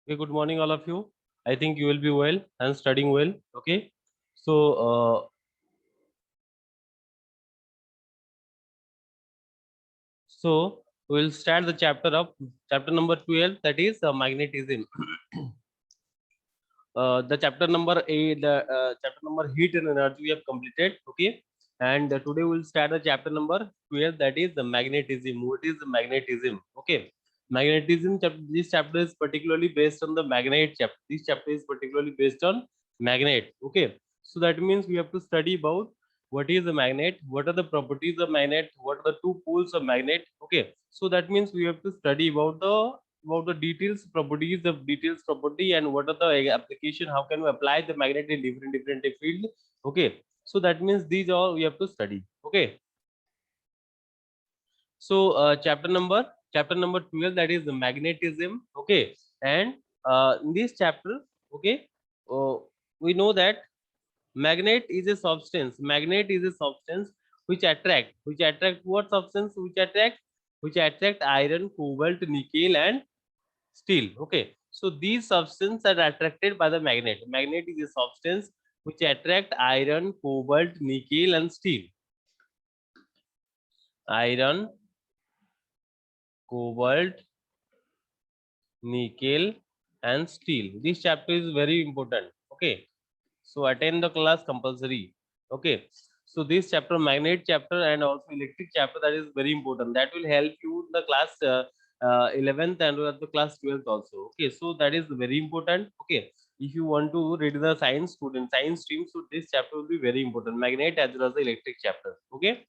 Okay, good morning, all of you. I think you will be well and studying well. Okay, so we'll start the chapter up, chapter number 12, that is magnetism. The chapter number 8, the chapter number heat and energy we have completed. Okay, and today we'll start the chapter number 12, that is the magnetism. What is the magnetism? Okay, magnetism. This chapter is particularly based on the magnet chapter. This chapter is particularly based on magnet. Okay, so that means we have to study about what is a magnet, what are the properties of magnet, what are the two poles of magnet. Okay, so that means we have to study about the details property and what are the application, how can we apply the magnet in different field. Okay, so that means these all we have to study. Okay, so chapter number 12, that is the magnetism. Okay, and in this chapter, okay, uh, we know that magnet is a substance which attract what substance, which attract iron, cobalt, nickel and steel. Okay, so these substances are attracted by the magnet is a substance which attract iron, cobalt, nickel and steel. Iron, cobalt, nickel and steel. This chapter is very important. Okay, so attend the class compulsory. Okay, so this chapter, magnet chapter and also electric chapter, that is very important. That will help you in the class 11th and the class 12th also. Okay, so that is very important. Okay, if you want to read the science stream, so this chapter will be very important, magnet as well as the electric chapter. Okay,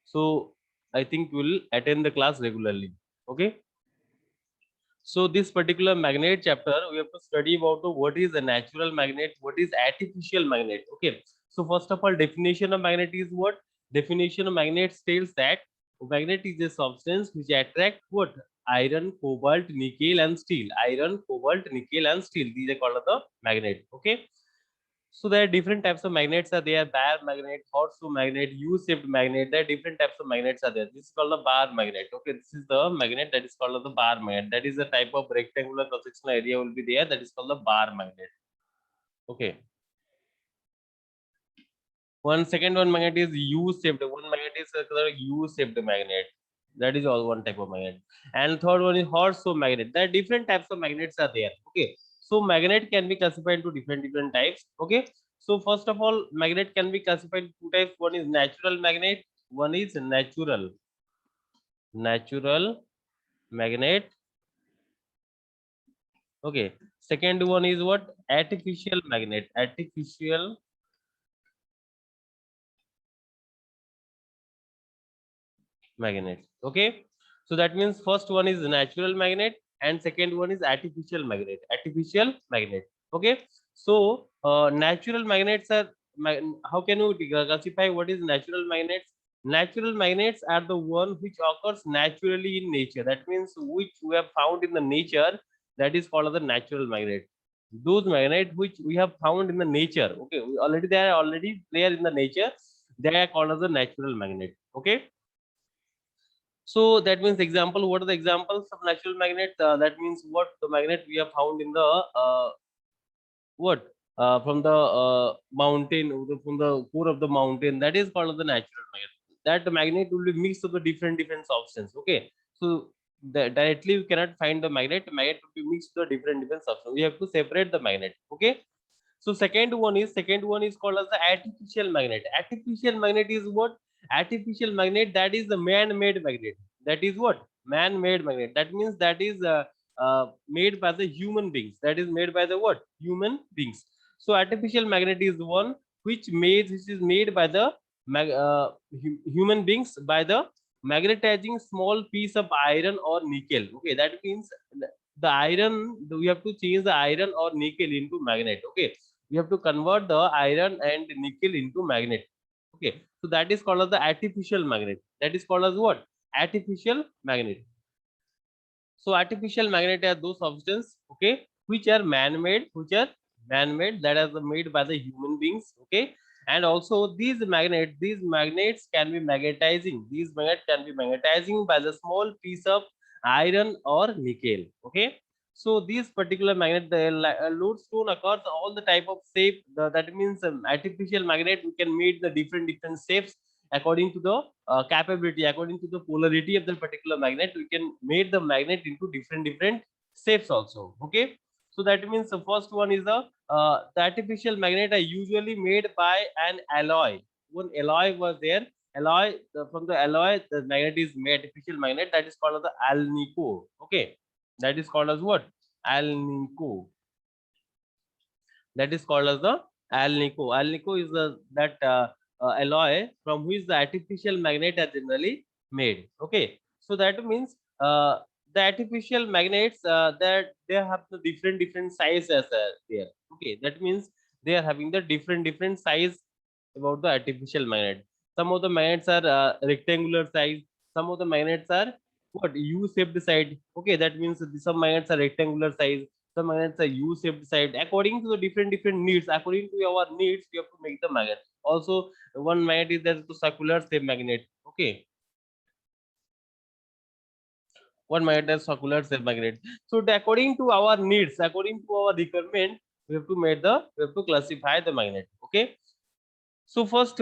so I think you will attend the class regularly. Okay, so this particular magnet chapter, we have to study about what is a natural magnet, what is artificial magnet. Okay, so first of all, definition of magnet is what? Definition of magnet states that magnet is a substance which attract what? Iron, cobalt, nickel and steel. Iron, cobalt, nickel and steel. These are called the magnet. Okay, so there are different types of magnets are there: bar magnet, horseshoe magnet, U-shaped magnet. There are different types of magnets are there. This is called the bar magnet. Okay, this is the magnet that is called the bar magnet. That is the type of rectangular cross-sectional area will be there. That is called the bar magnet. Okay. One magnet is U-shaped. One magnet is called U-shaped magnet. That is all one type of magnet. And third one is horseshoe magnet. There are different types of magnets are there. Okay. So magnet can be classified into different types. Okay. So first of all, magnet can be classified into two types. One is natural magnet. One is natural magnet. Okay. Second one is what? Artificial magnet. Artificial magnet. Okay, so that means first one is natural magnet and second one is artificial magnet. Okay, so natural magnets are, how can you classify what is natural magnets? Natural magnets are the one which occurs naturally in nature. That means which we have found in the nature, that is called the natural magnet. Those magnets which we have found in the nature, okay, they are already there in the nature, they are called as the natural magnet. Okay, so that means example, what are the examples of natural magnet? That means what the magnet we have found in the what from the mountain, from the core of the mountain, that is called the natural magnet. That magnet will be mixed of the different substance. Okay, so directly you cannot find the magnet. Magnet will be mixed with the different substance. We have to separate the magnet. Okay, so second one is called as the artificial magnet. Artificial magnet is what? Artificial magnet, that is the man-made magnet. That is what? Man-made magnet. That means that is made by the human beings. That is made by the what? Human beings. So artificial magnet is one which is made by the human beings by the magnetizing small piece of iron or nickel. Okay, that means the iron, we have to change the iron or nickel into magnet. Okay, we have to convert the iron and nickel into magnet. Okay, so that is called as the artificial magnet. That is called as what? Artificial magnet. So artificial magnet are those substances, okay, which are man-made, that are made by the human beings. Okay, and also these magnets can be magnetizing. These magnets can be magnetizing by the small piece of iron or nickel. Okay, So these particular magnet, the lodestone occurs all the type of shape. That means artificial magnet, we can make the different shapes according to the capability, according to the polarity of the particular magnet. We can make the magnet into different shapes also. Okay, so that means the first one is the artificial magnet are usually made by an alloy. One alloy was there. Alloy, from the alloy, the magnet is made, artificial magnet, that is called as the alnico. Okay, that is called as what? Alnico. That is called as the alnico. Alnico is that alloy from which the artificial magnet are generally made. Okay, so that means the artificial magnets, that they have the different sizes there. Okay, that means they are having the different size about the artificial magnet. Some of the magnets are rectangular size. Some of the magnets are what, U-shaped side. Okay, that means some magnets are rectangular size. Some magnets are U-shaped side. According to the different needs, according to our needs, we have to make the magnet. Also, one magnet is there to circular shape magnet. Okay, one magnet is circular shape magnet. So according to our needs, according to our requirement, we have to classify the magnet. Okay. So first,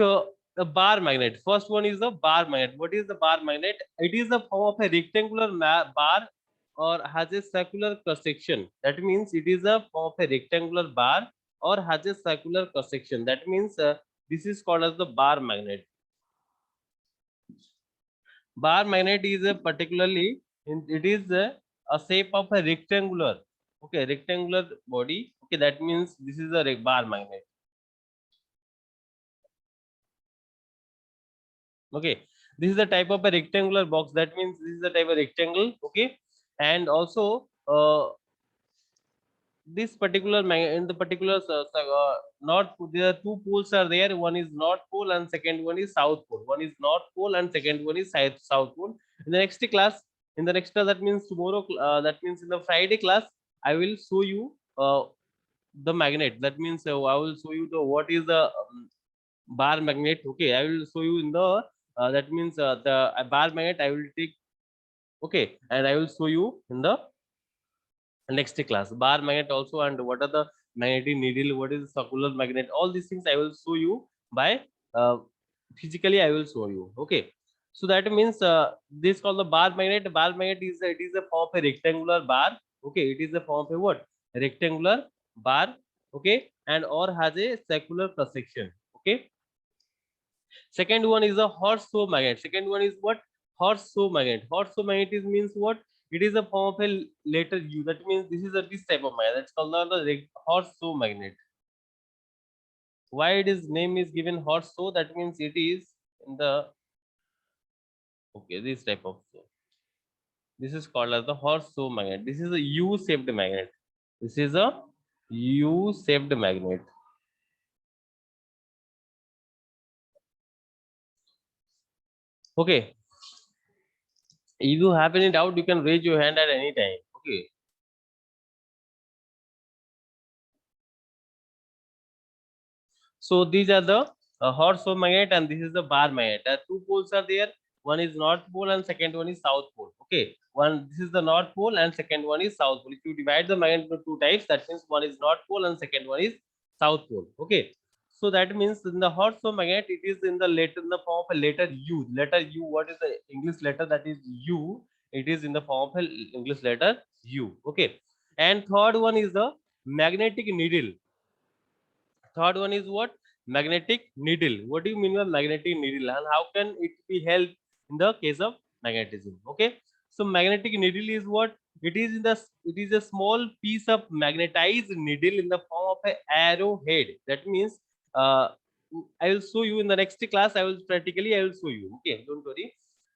the bar magnet. First one is the bar magnet. What is the bar magnet? It is the form of a rectangular bar or has a circular cross section. That means it is a form of a rectangular bar or has a circular cross section. That means this is called as the bar magnet. Bar magnet is a particularly it is a shape of a rectangular. Okay, rectangular body. Okay, that means this is a bar magnet. Okay, this is the type of a rectangular box. That means this is the type of rectangle. Okay, and also this particular in the particular north, there are two poles are there. One is north pole and second one is south pole. One is north pole and second one is south pole. In the next class, that means tomorrow, that means in the Friday class, I will show you the magnet. That means I will show you the what is the bar magnet. Okay, I will show you in the that means the bar magnet I will take. Okay, and I will show you in the next class bar magnet also, and what are the magnetic needle, what is the circular magnet, all these things I will show you by uh, physically I will show you. Okay, so that means this called the bar magnet. Bar magnet is it is a form of a rectangular bar. Okay, it is a form of a what, rectangular bar. Okay, and or has a circular cross section. Okay, second one is a horseshoe magnet. Second one is what, horseshoe magnet. Horseshoe magnet is means what, it is a form of a letter U. That means this is a this type of magnet. That's called the horseshoe magnet. Why it is name is given horseshoe? That means it is in the, okay, this type of, this is called as the horseshoe magnet. This is a U-shaped magnet. This is a U-shaped magnet. Okay. If you have any doubt, you can raise your hand at any time. Okay. So these are the horseshoe magnet and this is the bar magnet. Two poles are there. One is north pole and second one is south pole. Okay, one, this is the north pole and second one is south pole. If you divide the magnet into two types, that means one is north pole and second one is south pole. Okay, so that means in the horseshoe magnet, it is in the letter, in the form of a letter U. Letter U. What is the English letter? That is U. It is in the form of a English letter U. Okay, and third one is the magnetic needle. Third one is what? Magnetic needle. What do you mean by magnetic needle and how can it be helped in the case of magnetism? Okay. So magnetic needle is what? It is in the, it is a small piece of magnetized needle in the form of an arrowhead. That means I will show you in the next class. I will practically I will show you. Okay, don't worry.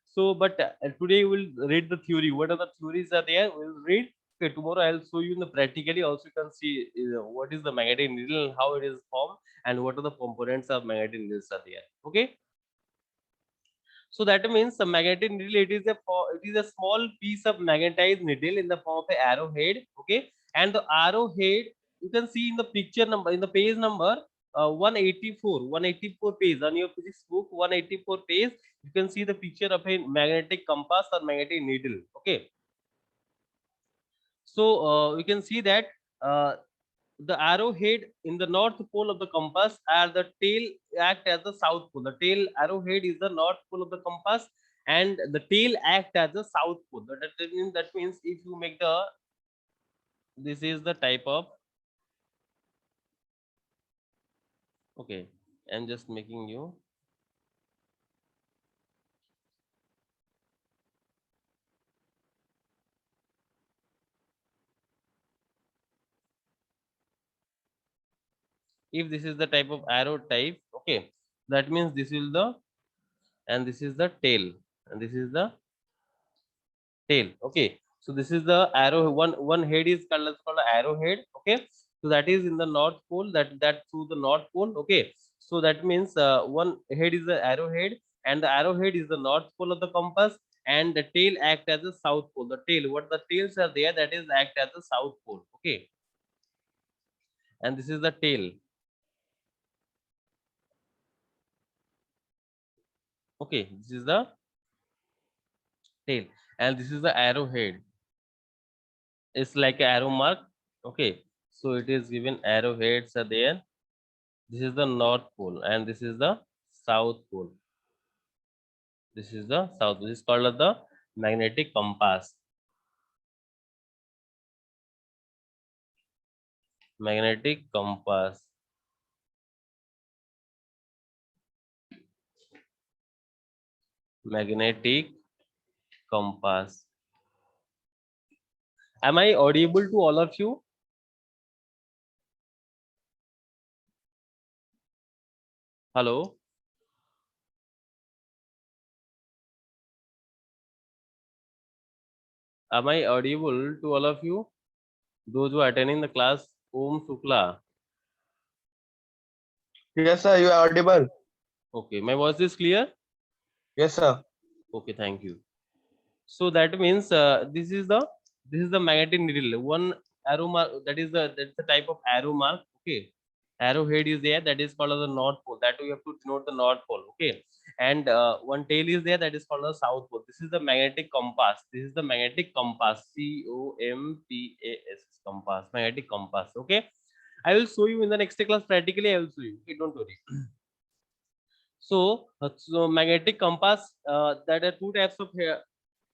So, but today we will read the theory. What are the theories are there? We will read. Okay, tomorrow I'll show you in the practically also you can see what is the magnetic needle and how it is formed and what are the components of magnetic needles are there. Okay, so that means the magnetic needle, it is a small piece of magnetized needle in the form of a arrowhead. Okay, and the arrowhead you can see in the picture number, in the page number 184 page on your physics book, 184 page. You can see the picture of a magnetic compass or magnetic needle. Okay, So we can see that the arrowhead in the north pole of the compass and the tail act as the south pole. The tail arrowhead is the north pole of the compass and the tail act as the south pole. That means if you make the, this is the type of, okay, I'm just making you, if this is the type of arrow type, okay, that means this is the, and this is the tail, and this is the tail, okay. So this is the arrow, one head is called arrowhead, okay. So that is in the north pole, that through the north pole, okay. So that means one head is the arrowhead, and the arrowhead is the north pole of the compass, and the tail act as the south pole. The tail, what the tails are there, that is act as the south pole, okay. And this is the tail, okay, this is the tail, and this is the arrowhead. It's like a arrow mark, okay. So it is given arrowheads are there. This is the north pole and this is the south pole. This is the south. This is called as the magnetic compass. Magnetic compass. Magnetic compass. Am I audible to all of you? Hello? Am I audible to all of you? Those who are attending the class Om Sukla. Yes, sir, you are audible. Okay, my voice is clear? Yes, sir. Okay, thank you. So that means this is the magnetic needle. One arrow mark, that's the type of arrow mark. Okay, arrowhead is there, that is called as the north pole. That we have to denote the north pole. Okay, and one tail is there, that is called the south pole. This is the magnetic compass. This is the magnetic compass. COMPAS, compass, magnetic compass. Okay, I will show you in the next class practically. I will show you. Okay, don't worry. So magnetic compass, that are two types of here.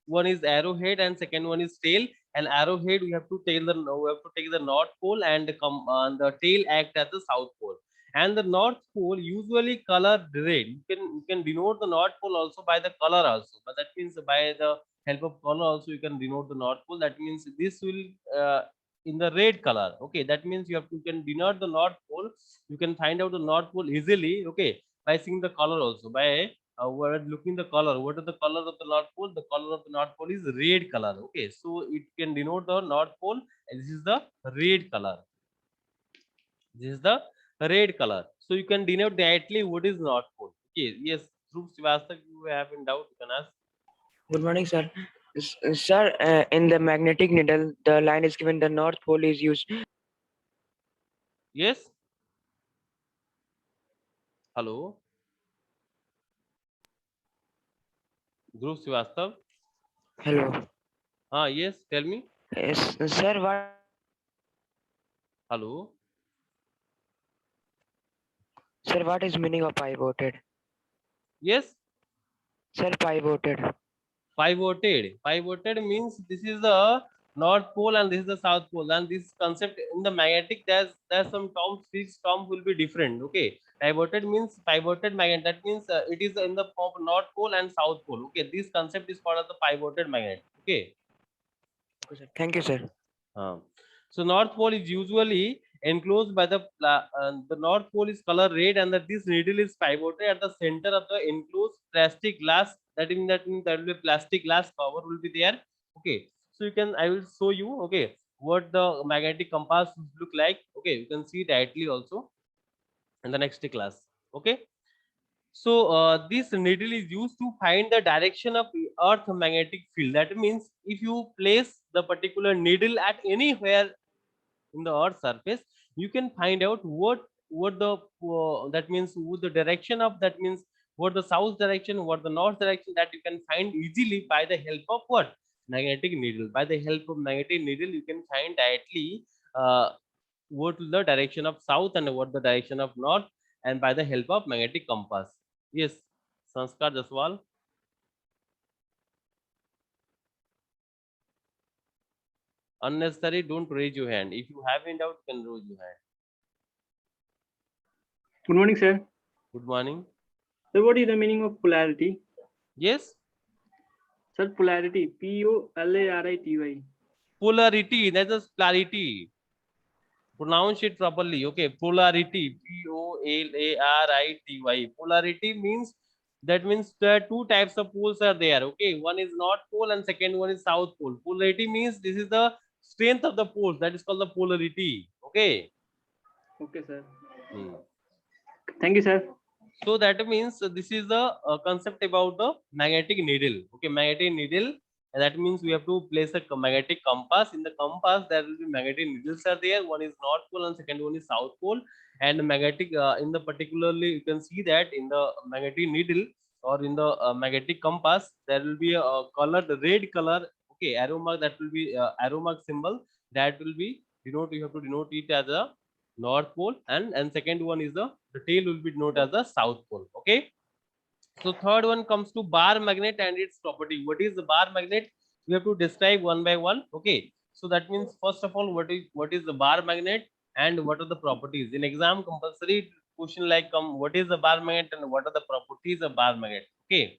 One is arrowhead and second one is tail. And arrowhead we have to take the north pole, and the tail act as the south pole. And the north pole usually colored red. You can denote the north pole also by the color also, but that means by the help of color also you can denote the north pole. That means this will in the red color, okay. That means you can denote the north pole. You can find out the north pole easily, okay, by seeing the color also, by we're looking the color. What is the color of the north pole? The color of the north pole is red color, okay. So it can denote the north pole, and this is the red color. This is the red color. So you can denote directly what is north pole, okay. Yes, Dhruv Srivastava, you have in doubt, you can ask. Good morning, sir. Sir, in the magnetic needle, the line is given the North Pole is used. Yes, hello, Dhruv Srivastava. Hello. Yes, tell me. Yes, sir, Hello. what is meaning of pivoted? Yes, Sir, pivoted. Pivoted means this is the north pole and this is the south pole. And this concept in the magnetic, there's some terms, these terms will be different, okay. Pivoted means pivoted magnet, that means it is in the form of north pole and south pole, okay. This concept is called as the pivoted magnet, okay. Okay, sir. Thank you, sir. So north pole is usually enclosed by the north pole is color red, and that this needle is pivoted at the center of the enclosed plastic glass. That means there will be plastic glass cover will be there. Okay. So I will show you, okay, what the magnetic compass look like. Okay, you can see directly also in the next class. Okay. So this needle is used to find the direction of Earth magnetic field. That means if you place the particular needle at anywhere in the earth surface, you can find out what the that means what the direction of, that means what the south direction, what the north direction, that you can find easily by the help of what, magnetic needle. By the help of magnetic needle, you can find directly what is the direction of south and what the direction of north, and by the help of magnetic compass. Yes, Sanskar Jaswal. Unnecessary, don't raise your hand. If you have any doubt, you can raise your hand. Good morning, sir. Good morning. So, what is the meaning of polarity? Yes, Sir, polarity. Polarity. polarity. That's just clarity. Pronounce it properly. Okay, polarity. Polarity. Polarity means, that means there are two types of poles are there. Okay, one is north pole and second one is south pole. Polarity means this is the strength of the poles. That is called the polarity. Okay. Okay, sir. Hmm. Thank you, sir. So that means this is the concept about the magnetic needle. Okay, magnetic needle. And that means we have to place a magnetic compass. In the compass, there will be magnetic needles are there. One is north pole and second one is south pole. And magnetic in the particularly, you can see that in the magnetic needle or in the magnetic compass, there will be a colored red color. Okay, arrow mark, that will be arrow mark symbol. That will be denote. You have to denote it as a north pole, and second one is the tail will be denoted as the south pole. Okay, so third one comes to bar magnet and its property. What is the bar magnet? We have to describe one by one. Okay, so that means first of all, what is the bar magnet and what are the properties? In exam compulsory question like come, what is the bar magnet and what are the properties of bar magnet? Okay,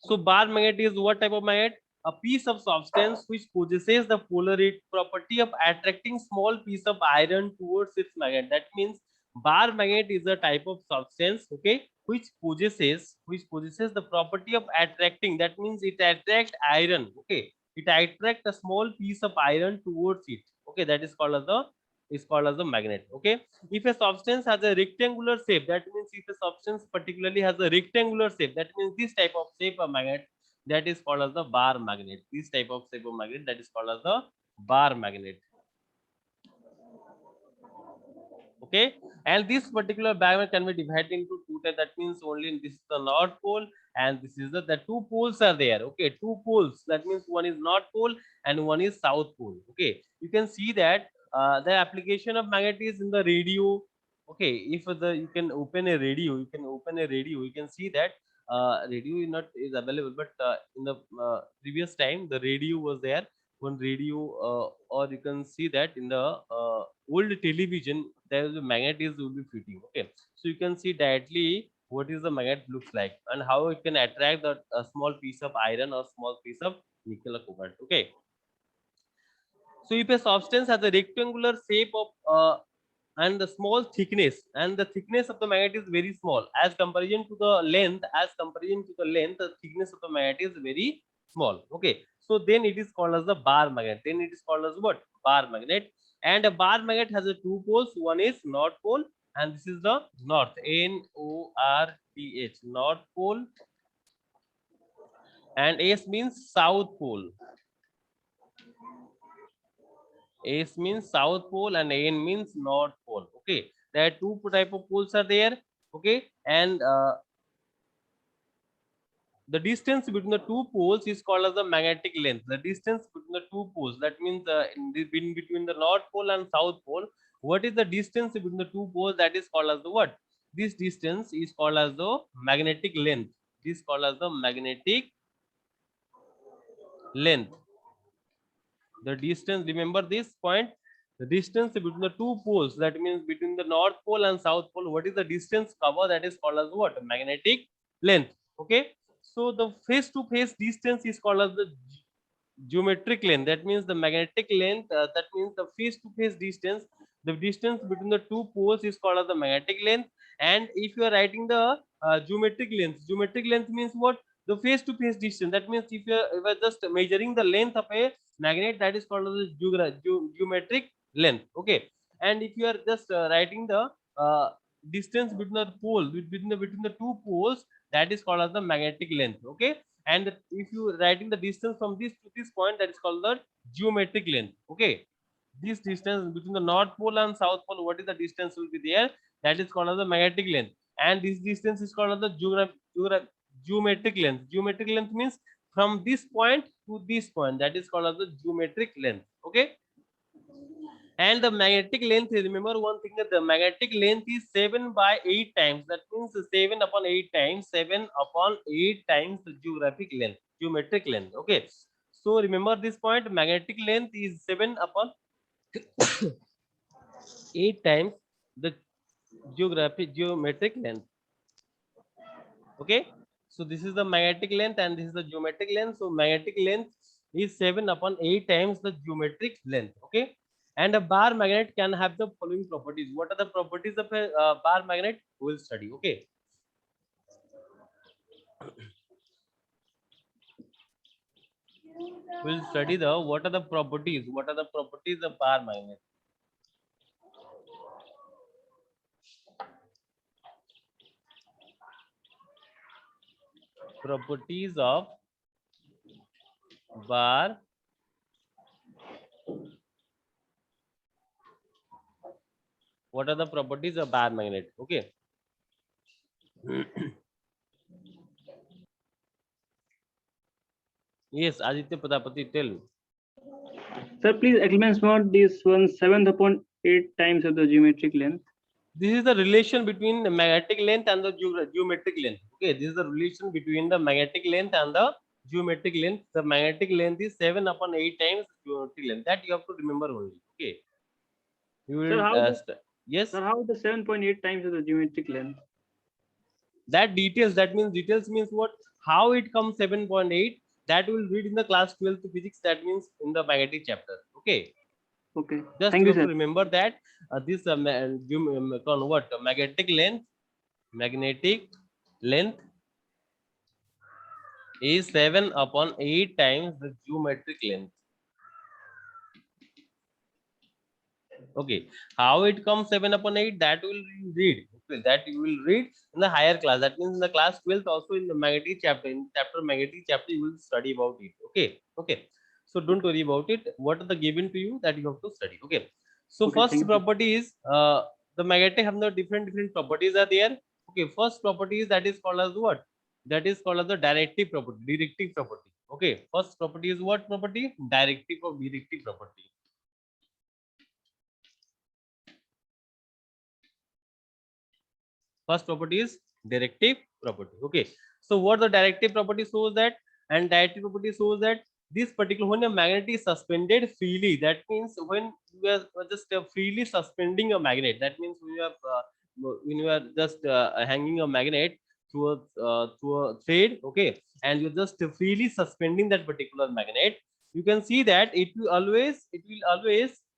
so bar magnet is what type of magnet? A piece of substance which possesses the polarity property of attracting small piece of iron towards its magnet. That means bar magnet is a type of substance, okay, which possesses the property of attracting. That means it attract iron, okay. It attract a small piece of iron towards it. Okay, that is called as the magnet. Okay, if a substance has a rectangular shape, that means if a substance particularly has a rectangular shape, that means this type of shape of magnet, that is called as the bar magnet. This type of shape of magnet, that is called as the bar magnet. Okay, and this particular magnet can be divided into two types. That means only this is the north pole and this is the two poles are there. Okay, two poles, that means one is north pole and one is south pole. Okay, you can see that the application of magnet is in the radio. Okay, if you can open a radio, you can see that radio is available, but in the previous time the radio was there, one radio, or you can see that in the old television there is a magnet is will be fitting. Okay, so you can see directly what is the magnet looks like and how it can attract the a small piece of iron or small piece of nickel or cobalt. Okay, so if a substance has a rectangular shape of and the small thickness, and the thickness of the magnet is very small as comparison to the length, the thickness of the magnet is very small. Okay, so then it is called as the bar magnet. Then it is called as what? Bar magnet. And a bar magnet has a two poles, one is north pole and this is the north, north, north pole, and s means south pole. S means south pole and N means north pole. Okay, there are two type of poles are there. Okay, and the distance between the two poles is called as the magnetic length. The distance between the two poles, that means in between the north pole and south pole, what is the distance between the two poles? That is called as the what? This distance is called as the magnetic length. This is called as the magnetic length. The distance, remember this point, the distance between the two poles, that means between the north pole and south pole, what is the distance cover? That is called as what? Magnetic length. Okay, so the face to face distance is called as the geometric length. That means the magnetic length, that means the face to face distance, the distance between the two poles is called as the magnetic length. And if you are writing the geometric length means what? The face to face distance. That means if you are just measuring the length of a magnet, that is called as the geometric length. Okay, and if you are just writing the distance between the pole, between the two poles, that is called as the magnetic length. Okay, and if you writing the distance from this to this point, that is called the geometric length. Okay, this distance between the north pole and south pole, what is the distance will be there? That is called as the magnetic length. And this distance is called as the geometric length. Geometric length means from this point to this point, that is called as the geometric length. Okay. And the magnetic length is, remember one thing, that the magnetic length is 7 by 8 times. That means 7 upon 8 times, 7 upon 8 times the geographic length, geometric length. Okay. So remember this point, magnetic length is 7 upon 8 times the geometric length. Okay. So this is the magnetic length and this is the geometric length. So magnetic length is 7 upon 8 times the geometric length. Okay. And a bar magnet can have the following properties. What are the properties of a bar magnet? We will study. Okay. We'll study the what are the properties. What are the properties of bar magnet? Properties of bar what are the properties of bar magnet? Okay. Yes, Aditya Pradapati, tell me. Sir, please explain more this one 7 upon 8 times of the geometric length. This is the relation between the magnetic length and the geometric length. Okay, this is the relation between the magnetic length and the geometric length. The magnetic length is 7 upon 8 times geometric length. That you have to remember only. Okay. You will yes. Sir, how the 7.8 times of the geometric length? That details, that means details means what? How it comes 7.8, that will read in the class 12th physics, that means in the magnetic chapter. Okay. Okay. Just Thank you you, have sir. to remember that this magnetic length is 7 upon 8 times the geometric length. Okay, how it comes 7 upon 8, that will read. Okay, that you will read in the higher class. That means in the class 12th, also in the magnetic chapter, in chapter magnetic chapter, you will study about it. Okay, okay. So don't worry about it. What are the given to you that you have to study? Okay. So Okay, thank first you. property is the magnetic have the different properties are there. Okay, first property is that is called as what? That is called as the directive property, directive property. Okay, first property is what property? Directive property. First property is directive property. Okay, so what the directive property shows that, and directive property shows that this particular, when a magnet is suspended freely, that means when you are just freely suspending a magnet, that means when you are just hanging a magnet through a thread, okay, and you're just freely suspending that particular magnet, you can see that it will always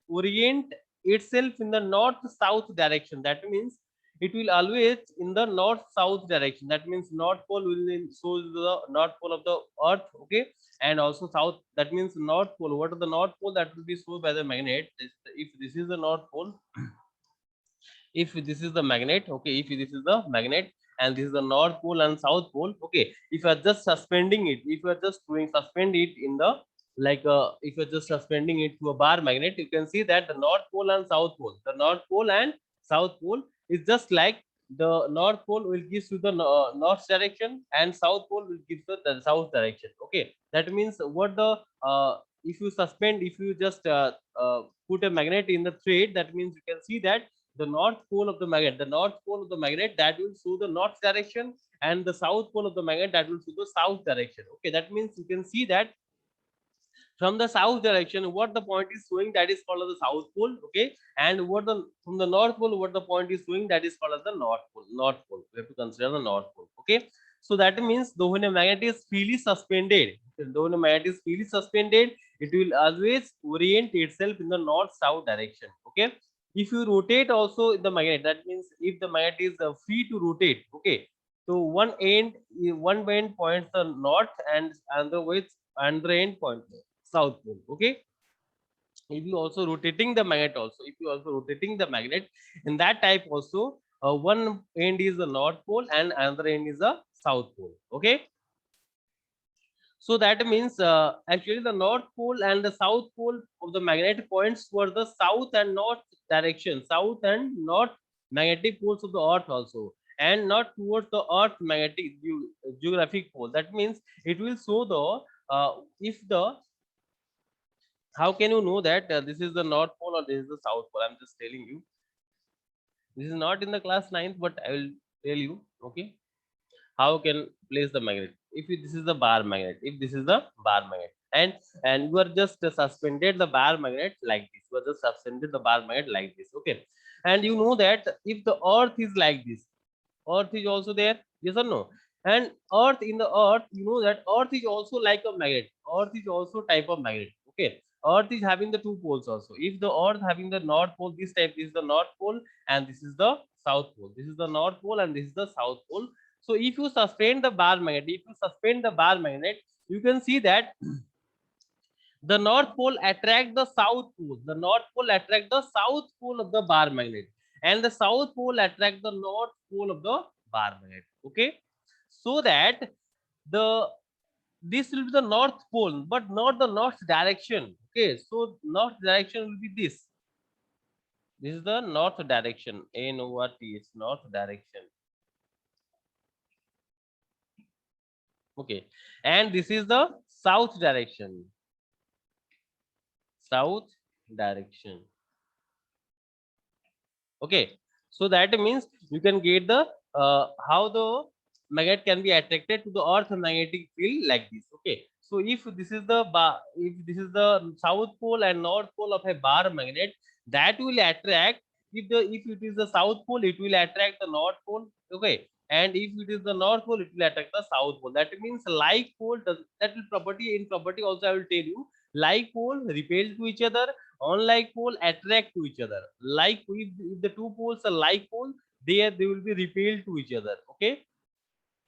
orient itself in the north south direction. That means it will always in the north south direction. That means north pole will show the north pole of the earth. Okay, and also south, that means north pole. What is the north pole? That will be shown by the magnet. If this is the north pole, if this is the magnet, okay, if this is the magnet and this is the north pole and south pole, okay, if you are just suspending it, if you are just doing suspend it in the if you're just suspending it to a bar magnet, you can see that the north pole and south pole, the north pole and south pole is just like the north pole will give you the north direction and south pole will give you the south direction. Okay, that means what the if you suspend, if you just put a magnet in the thread, that means you can see that the north pole of the magnet, that will show the north direction, and the south pole of the magnet, that will show the south direction. Okay, that means you can see that from the south direction, what the point is showing, that is called as the south pole. Okay, and what the from the north pole, what the point is showing, that is called as the north pole. We have to consider the north pole. Okay, so that means though when a magnet is freely suspended, it will always orient itself in the north south direction. Okay, if you rotate also the magnet, that means if the magnet is free to rotate, okay, so one end points the north and another end points south pole. Okay, if you also rotating the magnet, in that type also, one end is the north pole and another end is the south pole. Okay, so that means actually the north pole and the south pole of the magnet points towards the south and north direction, south and north magnetic poles of the earth also. and not towards the earth magnetic geographic pole. That means it will show the if the, how can you know that this is the north pole or this is the south pole? I'm just telling you, this is not in the class 9th, but I will tell you. Okay, how can place the magnet if this is the bar magnet, if this is the bar magnet, and you are just suspended the bar magnet like this, you are just suspended the bar magnet like this. Okay, and you know that if the earth is like this, earth is also there, yes or no? And earth, in the earth, you know that earth is also like a magnet, earth is also type of magnet. Okay, earth is having the two poles also. If the earth having the north pole, this type is the north pole and this is the south pole, this is the north pole and this is the south pole. So if you suspend the bar magnet, if you suspend the bar magnet, you can see that the north pole attract the south pole, the north pole attract the south pole of the bar magnet, and the south pole attract the north pole of the bar magnet. Okay, so that the, this will be the north pole but not the north direction. Okay, so north direction will be this is the north direction, NORTH, north direction. Okay, and this is the south direction, south direction. Okay, so that means you can get the how the magnet can be attracted to the earth magnetic field like this. Okay, so if this is the bar, if this is the south pole and north pole of a bar magnet, that will attract, if the, if it is the south pole, it will attract the north pole. Okay, and if it is the north pole, it will attract the south pole. That means like pole does, that will property, in property also I will tell you, like pole repel to each other, unlike pole attract to each other. Like if the two poles are like pole, they will be repelled to each other. Okay,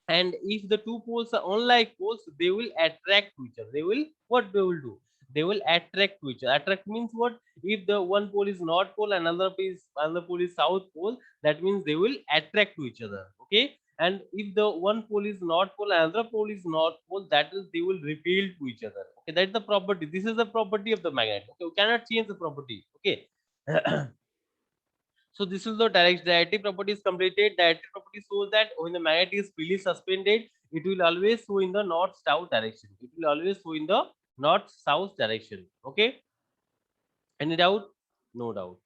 and if the two poles are unlike poles, they will attract to each other. They will, what they will do, they will attract to each other. Attract means what? If the one pole is north pole and another pole is south pole, that means they will attract to each other. Okay, and if the one pole is north pole and another pole is north pole, that is they will repel to each other. Okay, that's the property. This is the property of the magnet. Okay, we cannot change the property. Okay. So this is the direct directive property is completed. Directive property shows that when the magnet is freely suspended, it will always show in the north south direction. It will always show in the north south direction. Okay. Any doubt? No doubt.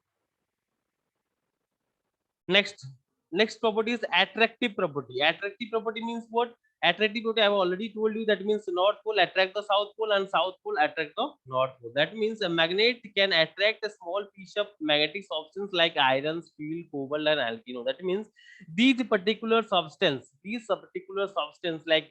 Next property is attractive property. Attractive property means what? Attractive property I have already told you, that means north pole attract the south pole and south pole attract the north pole. That means a magnet can attract a small piece of magnetic substance like iron, steel, cobalt and alkino. That means these particular substance like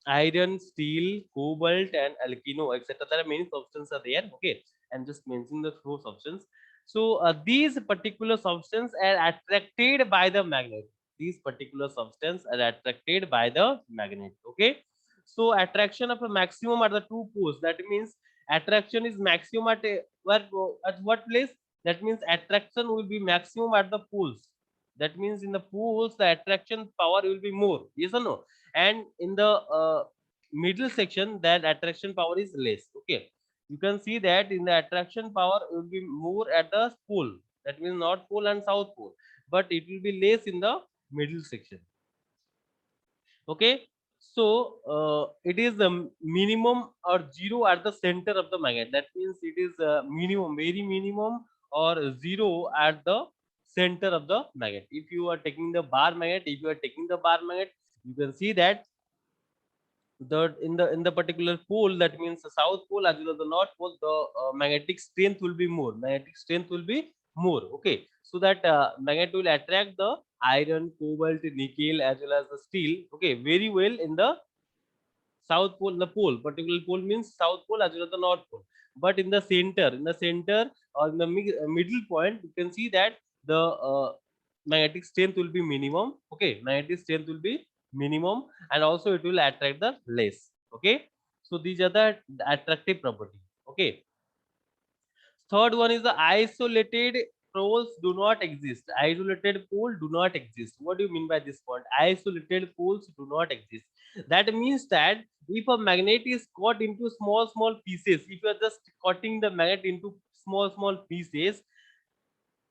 iron, steel, cobalt and alkino, etc. There are many substances are there. Okay, and just mentioning the four substance. So these particular substances are attracted by the magnet. These particular substances are attracted by the magnet. Okay. So attraction of a maximum at the two poles. That means attraction is maximum at at what place? That means attraction will be maximum at the poles. That means in the poles the attraction power will be more. Yes or no? And in the middle section that attraction power is less. Okay, you can see that in the attraction power will be more at the pole, that means north pole and south pole, but it will be less in the middle section. Okay, so it is the minimum or zero at the center of the magnet. That means it is minimum, very minimum, or zero at the center of the magnet. If you are taking the bar magnet, you can see that the in the particular pole, that means the south pole as well as the north pole, the magnetic strength will be more, okay, so that magnet will attract the iron, cobalt, nickel as well as the steel, okay, very well in the south pole. The pole, particular pole means south pole as well as the north pole, but in the center or in the middle point, you can see that the magnetic strength will be minimum. Okay, magnetic strength will be minimum, and also it will attract the less. Okay, so these are the attractive property. Okay, third one is the isolated poles do not exist. Isolated pole do not exist. What do you mean by this point? Isolated poles do not exist. That means that if a magnet is cut into small pieces, if you are just cutting the magnet into small pieces,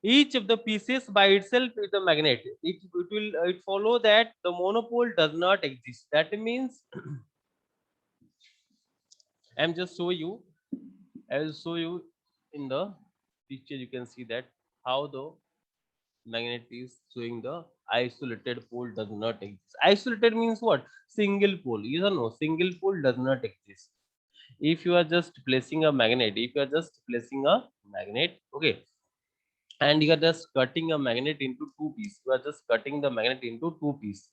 each of the pieces by itself is a magnet. It follow that the monopole does not exist. That means I'm just show you. I will show you in the picture. You can see that how the magnet is showing the isolated pole does not exist. Isolated means what? Single pole. You don't know. Single pole does not exist. If you are just placing a magnet, okay, and you are just cutting a magnet into two pieces. You are just cutting the magnet into two pieces.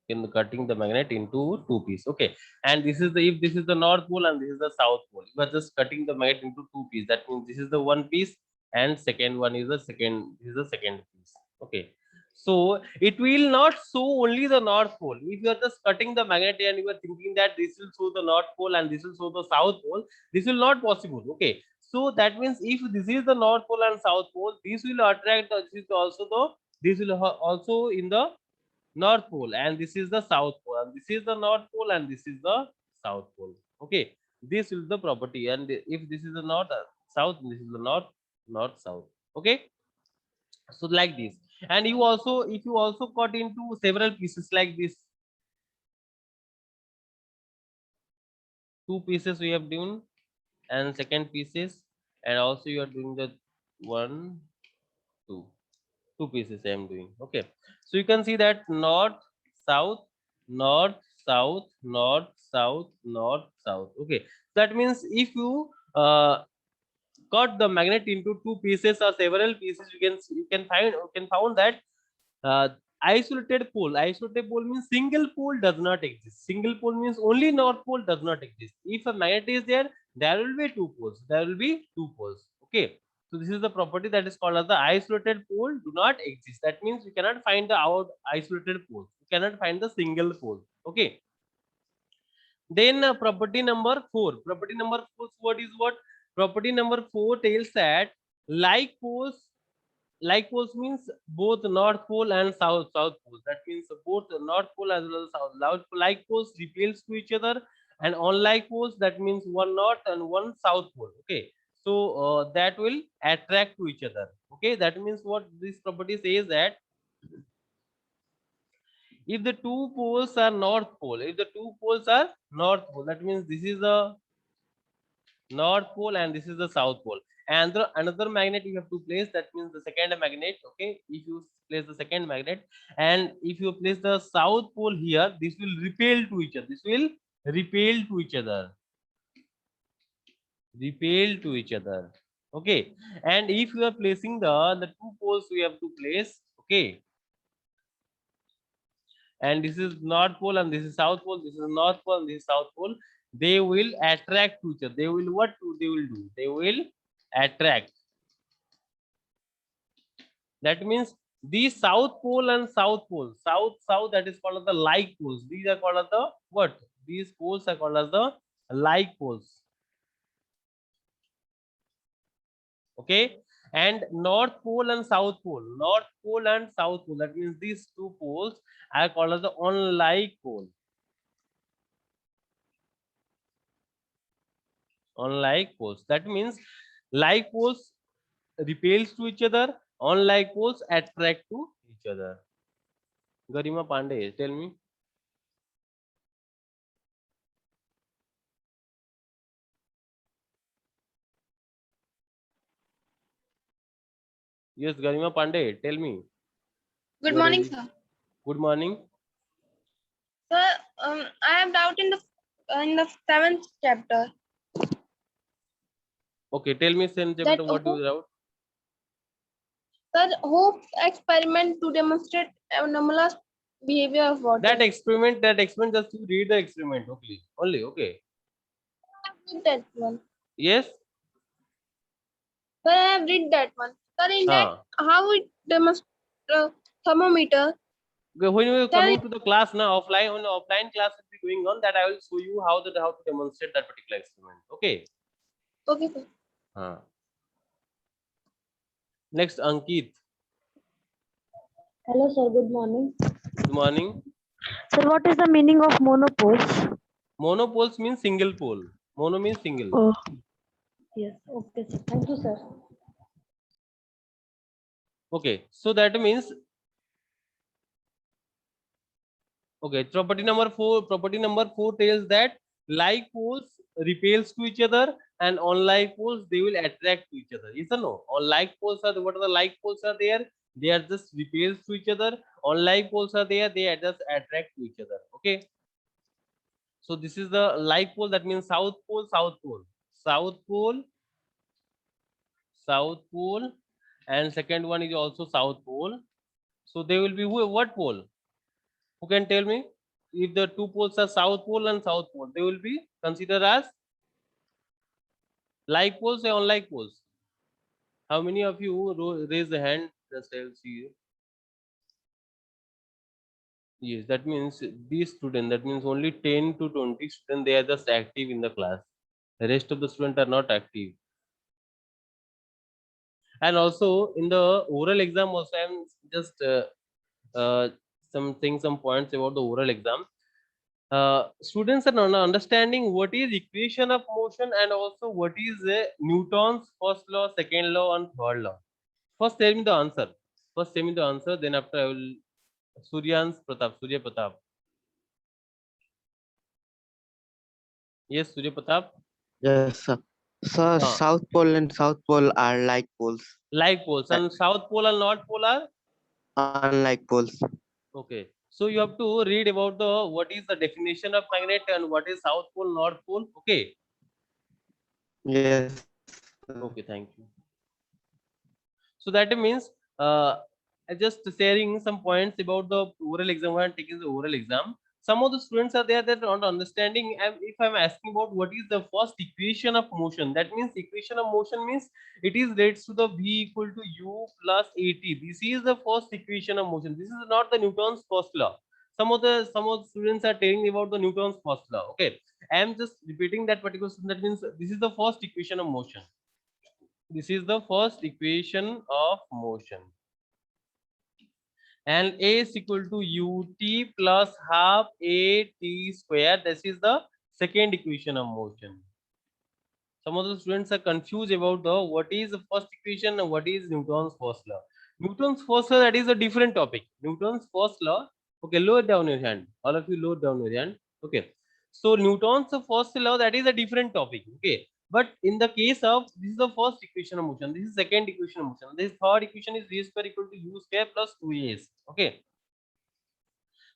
In cutting the magnet into two pieces. Okay, and this is the if this is the north pole and this is the south pole. You are just cutting the magnet into two pieces. That means this is the one piece and second one is the second. This is the second piece. Okay. So it will not show only the north pole. If you are just cutting the magnet and you are thinking that this will show the north pole and this will show the south pole, this will not possible. Okay. So that means if this is the north pole and south pole, this will attract. This is also the. This will also in the north pole, and this is the south pole, and this is the north pole, and this is the south pole. Okay, this is the property, and if this is the north south, this is the north south. Okay, so like this. And you also, if you also cut into several pieces like this, two pieces we have done and second pieces, and also you are doing the one two pieces I am doing. Okay, so you can see that north south north south north south north south. Okay, that means if you cut the magnet into two pieces or several pieces, you can found that uh, isolated pole means single pole does not exist. Single pole means only north pole does not exist. If a magnet is there, there will be two poles. Okay, so this is the property that is called as the isolated pole do not exist. That means you cannot find the out isolated pole. You cannot find the single pole. Okay. Then property number 4. Property number 4, what is what? Property number 4 tells that like poles means both north pole and south pole. That means both the north pole as well as like poles repels to each other, and unlike poles, that means one north and one south pole. Okay, so that will attract to each other. Okay, that means what this property says that if the two poles are north pole, that means this is the north pole and this is the south pole, and another magnet you have to place. That means the second magnet. Okay, if you place the second magnet and if you place the south pole here, this will repel to each other. Okay, and if you are placing the two poles we have to place. Okay, and this is north pole and this is south pole, this is north pole and this is south pole, they will attract to each other. They will do? They will attract. That means the south pole and south, that is called as the like poles. These are called as the what? These poles are called as the like poles. Okay, and north pole and south pole, that means these two poles are called as the unlike pole. Unlike poles, that means like poles repels to each other, unlike poles attract to each other. Garima Pandey, tell me. Yes, Garima Pandey, tell me. Good You are morning, ready? sir. Good morning. Sir, I have doubt in the 7th chapter. Okay, tell me, Sen chapter, what do you doubt? Sir, Hooke's experiment to demonstrate anomalous behavior of water. That experiment, just you read the experiment only. Okay. I have read that one. Yes. Sir, I have read that one. Sir, in that, how it demonstrates thermometer. Okay, when you are coming to the class now, offline, when offline class will be going on, that I will show you how to demonstrate that particular experiment. Okay. Okay, sir. Next, Ankit. Hello, sir. Good morning. Good morning. Sir, what is the meaning of monopoles? Monopoles means single pole. Mono means single. Oh, yes. Okay, sir. Thank you, sir. Okay, so that means, okay, property number 4. Property number 4 tells that like poles repels to each other, and unlike poles they will attract to each other. Yes or no? Unlike poles are, what are the like poles are there? They are just repels to each other. Unlike poles are there, they are just attract to each other. Okay. So this is the like pole. That means south pole, south pole, south pole, south pole, and second one is also south pole. So they will be what pole? Who can tell me? If the two poles are south pole and south pole, they will be considered as like poles or unlike poles. How many of you raise the hand? Just I'll see you. Yes, that means these students, that means only 10 to 20 students, they are just active in the class. The rest of the students are not active. And also in the oral exam also, I'm just uh, some points about the oral exam. Students are not understanding what is equation of motion and also what is Newton's first law, second law, and third law. First, tell me the answer. First, tell me the answer. Then after, I will Surya Pratap. Yes, Surya Pratap. Yes, sir. Sir, Uh, South Pole and South Pole are like poles, like poles, and South Pole and North Pole are unlike poles. okay. So you have to read about the what is the definition of magnet and what is South Pole, North Pole. Okay. Yes. Okay. Thank you. So that means I just sharing some points about the oral exam. When taking the oral exam, some of the students are there that are not understanding. And if I'm asking about what is the first equation of motion, that means equation of motion means it is relates to the v equal to u plus at. This is the first equation of motion. This is not the Newton's first law. Some of the students are telling about the Newton's first law. Okay, I am just repeating that particular. That means this is the first equation of motion. This is the first equation of motion. And A is equal to ut plus half at square. This is the second equation of motion. Some of the students are confused about the what is the first equation and what is Newton's first law. Newton's first law, that is a different topic. Newton's first law. Okay, lower down your hand. All of you lower down your hand. Okay. So Newton's first law, that is a different topic. Okay. But in the case of this is the first equation of motion. This is second equation of motion. This third equation is v square equal to u square plus 2as. Okay.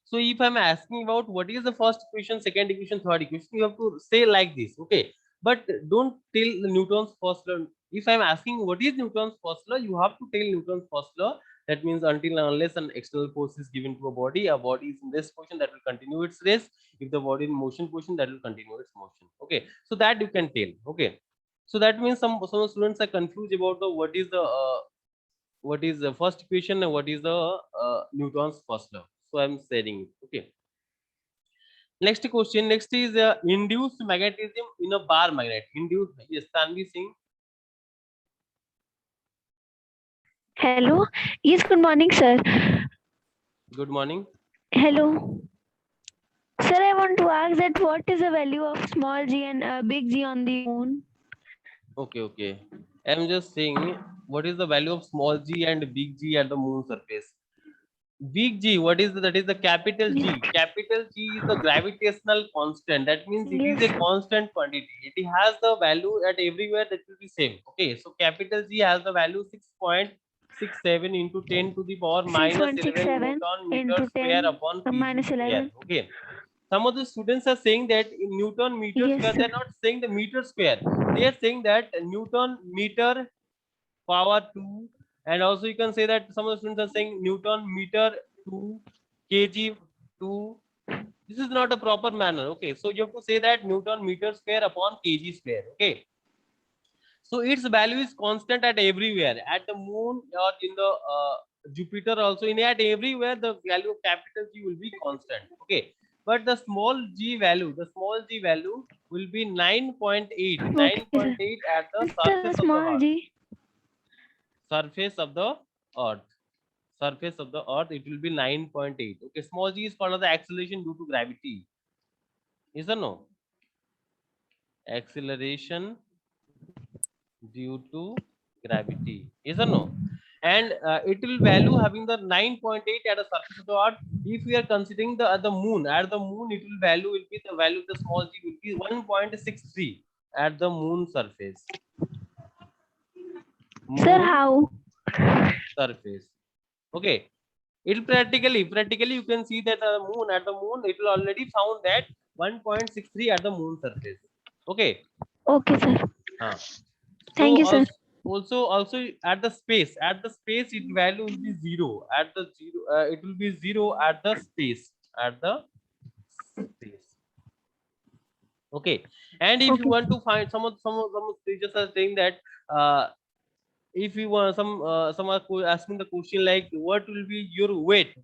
So if I'm asking about what is the first equation, second equation, third equation, you have to say like this. Okay. But don't tell Newton's first law. If I'm asking what is Newton's first law, you have to tell Newton's first law. That means until and unless an external force is given to a body is in this position, that will continue its race. If the body in motion position, that will continue its motion. Okay. So that you can tell. Okay. So that means some students are confused about the what is the first equation and what is the Newton's first law. So I'm saying it. Okay. Next question. Next is induced magnetism in a bar magnet. Induced. Yes, Tanvi Singh. Hello. Yes, good morning, sir. Good morning. Hello. Sir, I want to ask that what is the value of small g and big G on the moon? Okay. I'm just saying what is the value of small g and big G at the moon surface. Big G, what is that? Is the capital G. Capital G is the gravitational constant. That means it is a Yes. constant quantity. It has the value at everywhere that will be same. Okay, so capital G has the value 6.67 into 10 to the power minus 11 6.67 Newton meter into square 10 upon kg minus square. 11. Okay. Some of the students are saying that in Newton meter Yes, square, sir. they're not saying the meter square. They are saying that Newton meter power 2, and also you can say that some of the students are saying Newton meter 2 kg 2. This is not a proper manner. Okay, so you have to say that Newton meter square upon kg square. Okay, so its value is constant at everywhere, at the moon or in the Jupiter also. In at everywhere the value of capital G will be constant. Okay, but the small g value will be 9.8 Okay, sir. 9.8 at the Sir, surface of the small earth. g. Surface of the earth. Surface of the earth, it will be 9.8. Okay, small g is called as the acceleration due to gravity. Is or no? Acceleration due to gravity. Is or no? and it will value having the 9.8 at the surface of the earth. If we are considering the moon, at the moon it will value will be the value of the small g will be 1.63 at the moon surface. Sir, Moon how? surface. Okay. It practically you can see that the moon at the moon it will already found that 1.63 at the moon surface. Okay. Okay, sir. Thank you, sir. Also at the space it value will be 0 at the 0 it will be 0 at the space okay. And if you Okay. want to find some teachers are saying that if you want some are asking the question like what will be your weight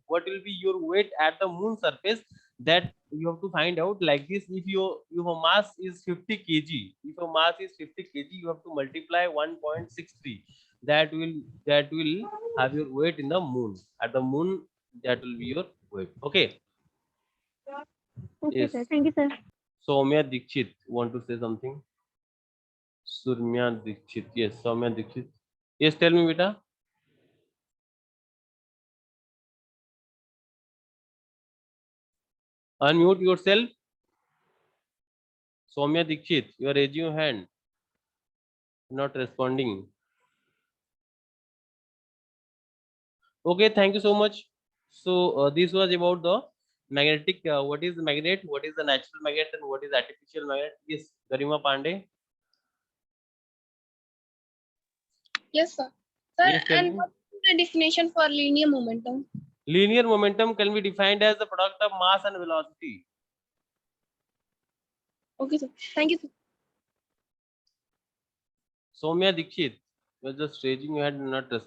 at the moon surface, that you have to find out like this. If your mass is 50 kg, you have to multiply 1.63, that will have your weight in the moon. At the moon, that will be your weight. Okay. Okay, Yes. sir. Thank you, sir. Soumya Dikshit want to say something? Surmya Dikshit. Yes, Soumya Dikshit. Yes, tell me, beta. Unmute yourself. Soumya Dikshit, you are raising your hand. Not responding. Okay, thank you so much. So this was about the magnetic. What is the magnet? What is the natural magnet? And what is artificial magnet? Yes, Garima Pandey. Yes, sir. Sir, Yes, tell and me. what is the definition for linear momentum? Linear momentum can be defined as the product of mass and velocity. Okay, sir. Thank you, sir. Soumya Dikshit, you are just raising your hand and not responding.